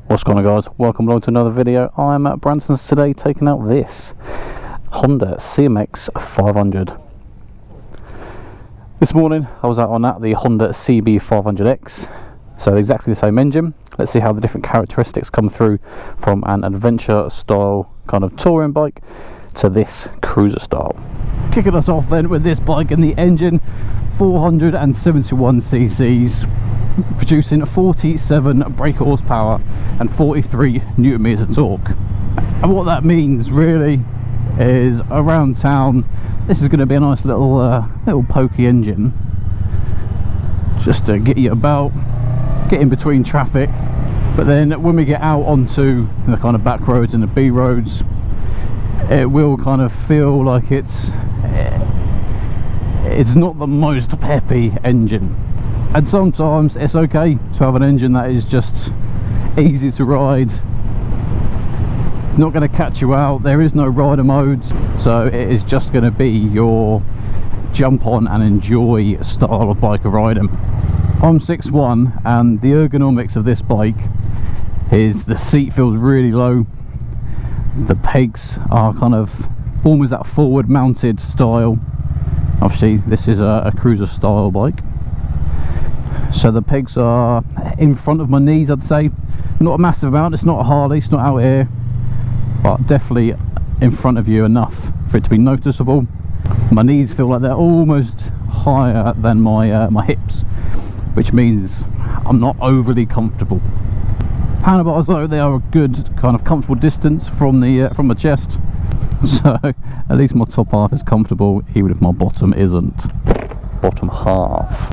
What's going on, guys? Welcome along to another video. I'm at Branson's today taking out this Honda CMX500. This morning I was out on that, the Honda CB500x. So exactly the same engine. Let's see how the different characteristics come through from an adventure style kind of touring bike to this cruiser style. Kicking us off then with this bike and the engine, 471 cc's, producing 47 brake horsepower and 43 newton meters of torque. And what that means really is around town this is going to be a nice little pokey engine, just to get you about, get in between traffic. But then when we get out onto the kind of back roads and the B roads, it will kind of feel like it's not the most peppy engine. And sometimes it's okay to have an engine that is just easy to ride. It's not going to catch you out. There is no rider modes, so it is just going to be your jump on and enjoy style of bike riding. I'm 6'1", and the ergonomics of this bike is the seat feels really low. The pegs are kind of almost that forward mounted style. Obviously this is a cruiser style bike, so the pegs are in front of my knees, I'd say. Not a massive amount, it's not a Harley, it's not out here, but definitely in front of you enough for it to be noticeable. My knees feel like they're almost higher than my hips, which means I'm not overly comfortable. Handlebars though, they are a good kind of comfortable distance from my chest, so at least my top half is comfortable, even if my bottom isn't. Bottom half.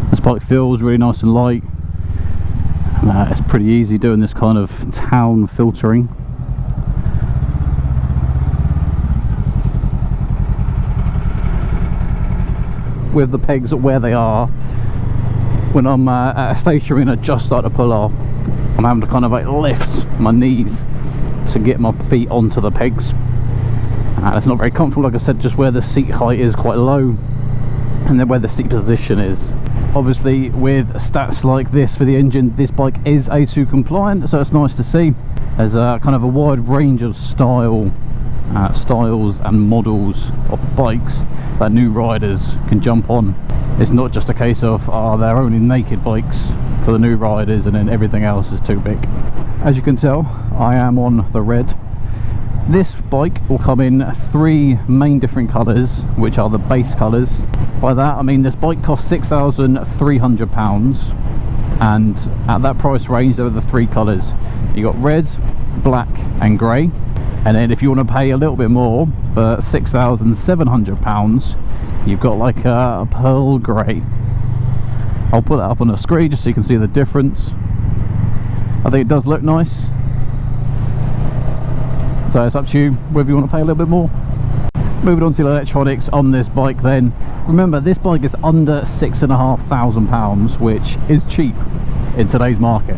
This bike feels really nice and light. It's pretty easy doing this kind of town filtering. With the pegs where they are, when I'm at a stationary and I just start to pull off, I'm having to kind of like lift my knees to get my feet onto the pegs. It's not very comfortable, like I said, just where the seat height is quite low and then where the seat position is. Obviously with stats like this for the engine, this bike is A2 compliant, so it's nice to see. There's a kind of a wide range of styles and models of bikes that new riders can jump on. It's not just a case of they're only naked bikes for the new riders and then everything else is too big. As you can tell, I am on the red. This bike will come in 3 main different colours, which are the base colours. By that I mean this bike costs £6,300, and at that price range there are the 3 colours. You got red, black and grey. And then if you want to pay a little bit more, for £6,700, you've got like a pearl grey. I'll put that up on the screen just so you can see the difference. I think it does look nice. So it's up to you whether you want to pay a little bit more. Moving on to the electronics on this bike then. Remember, this bike is under £6,500, which is cheap in today's market.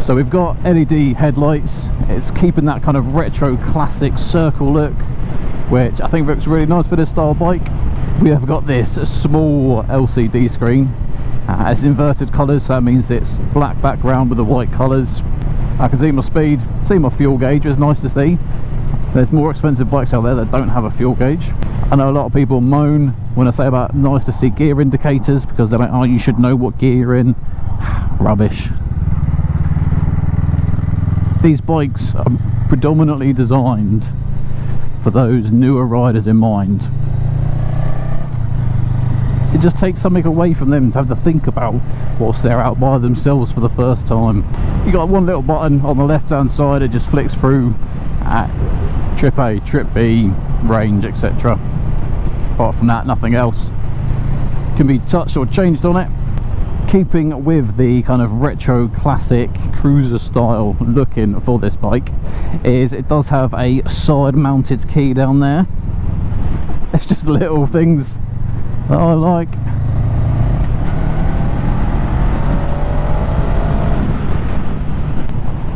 So we've got LED headlights. It's keeping that kind of retro classic circle look, which I think looks really nice for this style bike. We have got this small LCD screen. It's inverted colours, so that means it's black background with the white colours. I can see my speed, see my fuel gauge, it's nice to see. There's more expensive bikes out there that don't have a fuel gauge. I know a lot of people moan when I say about nice to see gear indicators, because they're like, oh, you should know what gear you're in. Rubbish. These bikes are predominantly designed for those newer riders in mind. It just takes something away from them to have to think about whilst they're out by themselves for the first time. You got one little button on the left hand side, it just flicks through trip A, trip B, range, etc. Apart from that, nothing else can be touched or changed on it. Keeping with the kind of retro classic cruiser style looking for this bike is it does have a side mounted key down there. It's just little things that I like.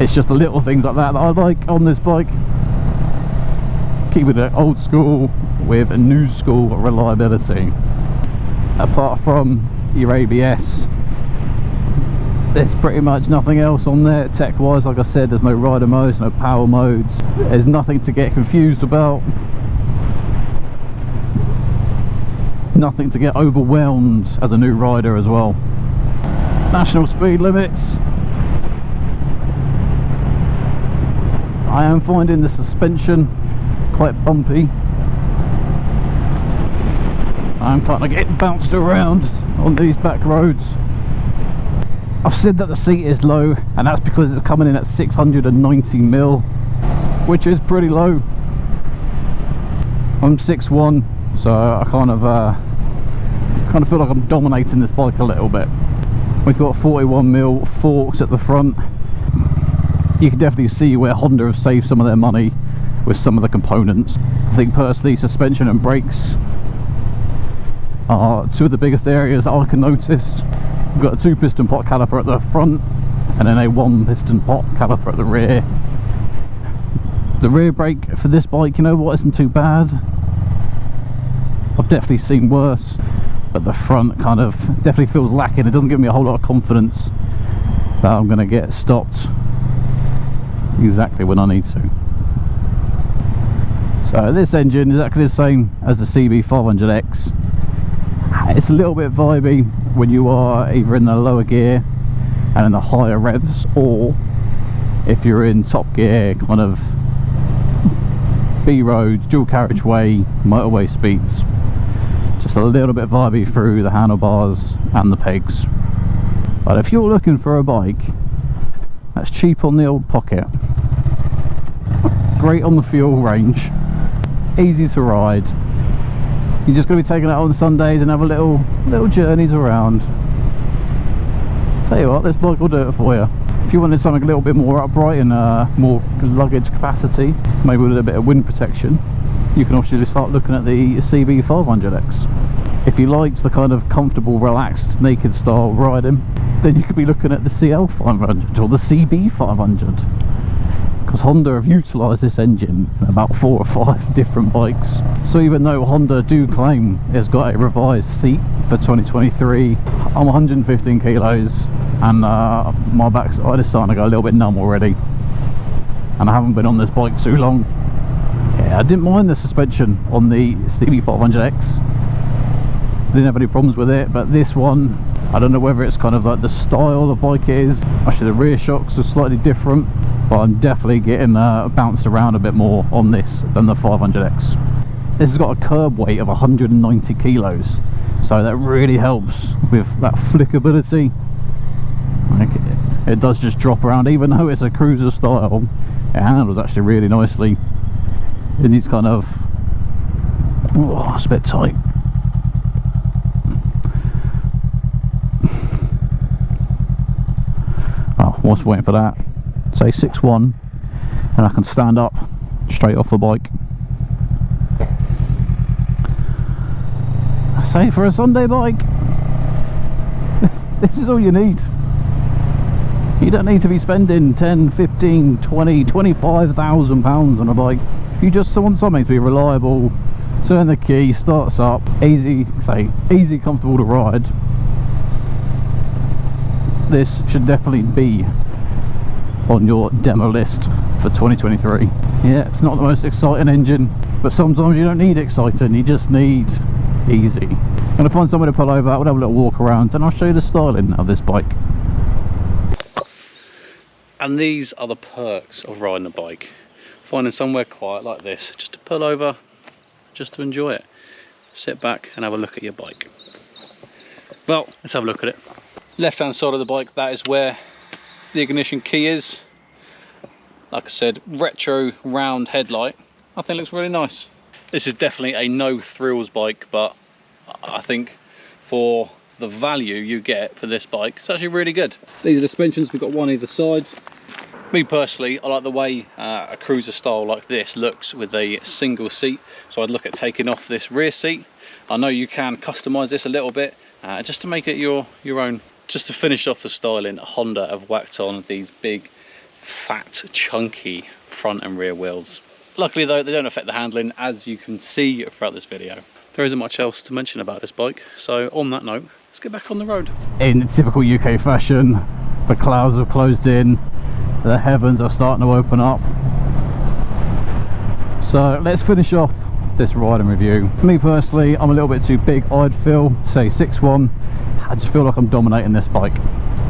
It's just the little things like that that I like on this bike. Keeping it old school, with a new school reliability. Apart from your ABS, there's pretty much nothing else on there tech wise. Like I said, there's no rider modes, no power modes, there's nothing to get confused about, nothing to get overwhelmed as a new rider as well. National speed limits. I am finding the suspension quite bumpy. I'm kind of getting bounced around on these back roads. I've said that the seat is low, and that's because it's coming in at 690mm, which is pretty low. I'm 6'1", so I kind of feel like I'm dominating this bike a little bit. We've got 41mm forks at the front. You can definitely see where Honda have saved some of their money with some of the components. I think personally, suspension and brakes are two of the biggest areas that I can notice. We've got a 2-piston pot caliper at the front and then a 1-piston pot caliper at the rear. The rear brake for this bike, you know what, isn't too bad. I've definitely seen worse, but the front kind of definitely feels lacking. It doesn't give me a whole lot of confidence that I'm going to get stopped exactly when I need to. So this engine is exactly the same as the CB500X. It's a little bit vibey when you are either in the lower gear and in the higher revs, or if you're in top gear, kind of B road, dual carriageway, motorway speeds. Just a little bit vibey through the handlebars and the pegs. But if you're looking for a bike that's cheap on the old pocket, great on the fuel range, easy to ride, you're just going to be taking it out on Sundays and have a little journeys around, tell you what, this bike will do it for you. If you wanted something a little bit more upright and more luggage capacity, maybe with a bit of wind protection, you can actually start looking at the CB500X. If you liked the kind of comfortable, relaxed, naked style riding, then you could be looking at the CL500 or the CB500, because Honda have utilised this engine in about 4 or 5 different bikes. So even though Honda do claim it's got a revised seat for 2023, I'm 115 kilos and my backside is starting to go a little bit numb already, and I haven't been on this bike too long. Yeah, I didn't mind the suspension on the CB500X, I didn't have any problems with it, but this one, I don't know whether it's kind of like the style the bike is. Actually the rear shocks are slightly different, but I'm definitely getting bounced around a bit more on this than the 500X. This has got a curb weight of 190 kilos, so that really helps with that flickability. Like, it does just drop around, even though it's a cruiser style. It handles actually really nicely in these kind of, oh, it's a bit tight. Oh, whilst waiting for that, say 6'1", and I can stand up straight off the bike. I say, for a Sunday bike, this is all you need. You don't need to be spending 10, 15, 20, 25,000 pounds on a bike. If you just want something to be reliable, turn the key, starts up, easy, comfortable to ride, this should definitely be on your demo list for 2023. Yeah, it's not the most exciting engine, but sometimes you don't need exciting, you just need easy. I'm going to find somewhere to pull over, we'll have a little walk around, and I'll show you the styling of this bike. And these are the perks of riding a bike. Finding somewhere quiet like this, just to pull over, just to enjoy it. Sit back and have a look at your bike. Well, let's have a look at it. Left hand side of the bike, that is where the ignition key is. Like I said, retro round headlight. I think it looks really nice. This is definitely a no thrills bike, but I think for the value you get for this bike, it's actually really good. These are the suspensions, we've got one either side. Me personally, I like the way a cruiser style like this looks with a single seat, so I'd look at taking off this rear seat. I know you can customise this a little bit just to make it your own. Just to finish off the styling, Honda have whacked on these big, fat, chunky front and rear wheels. Luckily though, they don't affect the handling, as you can see throughout this video. There isn't much else to mention about this bike, so on that note, let's get back on the road. In typical UK fashion, the clouds have closed in, the heavens are starting to open up. So let's finish off this ride and review. Me personally, I'm a little bit too big, I'd feel, say 6'1". I just feel like I'm dominating this bike.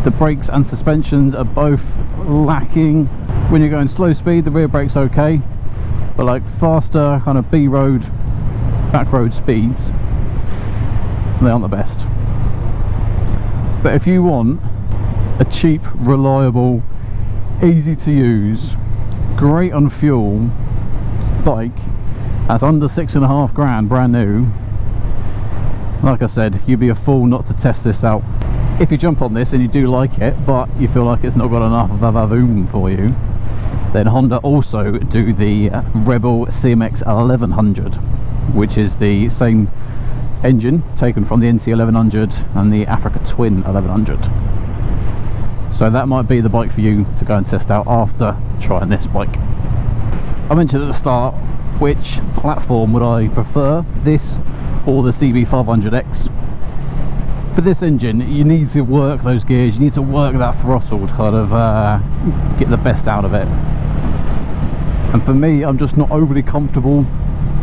The brakes and suspensions are both lacking. When you're going slow speed, the rear brake's okay, but like faster kind of B-road, back road speeds, they aren't the best. But if you want a cheap, reliable, easy to use, great on fuel bike that's under 6.5 grand brand new, like I said, you'd be a fool not to test this out. If you jump on this and you do like it, but you feel like it's not got enough vavoom for you, then Honda also do the Rebel CMX500, which is the same engine taken from the NC1100 and the Africa Twin 1100. So that might be the bike for you to go and test out after trying this bike. I mentioned at the start, which platform would I prefer, this or the CB500x? For this engine, you need to work those gears, you need to work that throttle to kind of get the best out of it. And for me, I'm just not overly comfortable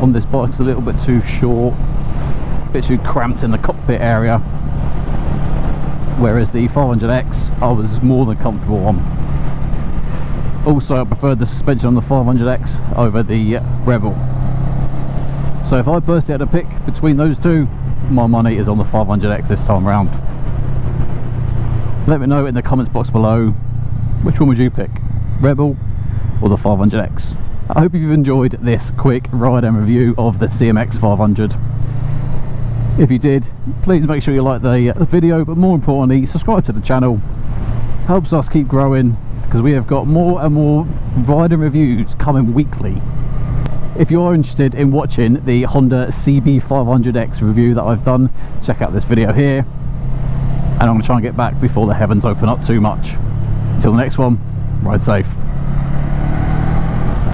on this bike. It's a little bit too short, a bit too cramped in the cockpit area, whereas the 500x I was more than comfortable on. Also, I preferred the suspension on the 500x over the Rebel. So if I personally had to pick between those two, my money is on the 500x this time around. Let me know in the comments box below, which one would you pick, Rebel or the 500x? I hope you've enjoyed this quick ride and review of the CMX500. If you did, please make sure you like the video, but more importantly, subscribe to the channel. Helps us keep growing, because we have got more and more ride and reviews coming weekly. If you are interested in watching the Honda CB500x review that I've done, check out this video here, and I'm going to try and get back before the heavens open up too much. Until the next one, ride safe.